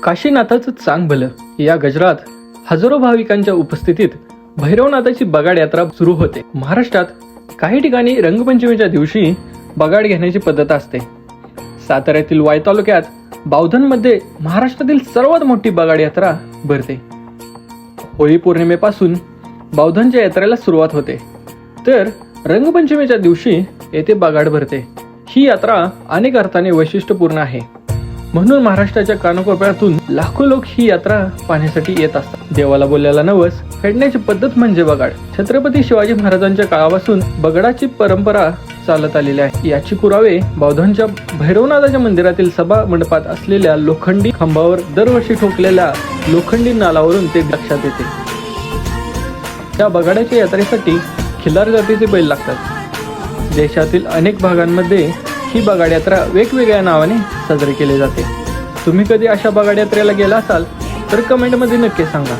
काशीनाथाचं चांग भलं या गजरात हजारो भाविकांच्या उपस्थितीत भैरवनाथाची बगाड यात्रा सुरू होते। महाराष्ट्रात काही ठिकाणी रंगपंचमीच्या दिवशी बगाड घेण्याची पद्धत असते। साताऱ्यातील वाई तालुक्यात बावधनमध्ये महाराष्ट्रातील सर्वात मोठी बगाड यात्रा भरते। होळी पौर्णिमेपासून बावधनच्या यात्रेला सुरुवात होते, तर रंगपंचमीच्या दिवशी येथे बगाड भरते। ही यात्रा अनेक अर्थाने वैशिष्ट्यपूर्ण आहे, म्हणून महाराष्ट्राच्या कानाकोपऱ्यातून लाखो लोक ही यात्रा पाहण्यासाठी येत असतात। देवाला बोलायला नवस फेडण्याची पद्धत म्हणजे बगाड। छत्रपती शिवाजी महाराजांच्या काळापासून बगाडाची परंपरा चालत आलेली आहे। याची पुरावे बावधनच्या भैरवनाथाच्या मंदिरातील सभा मंडपात असलेल्या लोखंडी खांबावर दरवर्षी ठोकलेल्या लोखंडी नालावरून ते लक्षात येते। या बगाडाच्या यात्रेसाठी खिल्लार जातीचे बैल लागतात। देशातील अनेक भागांमध्ये ही बगाड यात्रा वेगवेगळ्या नावाने साजरी केली जाते। तुम्ही कधी अशा बगाड यात्रेला गेला असाल तर कमेंटमध्ये नक्की सांगा।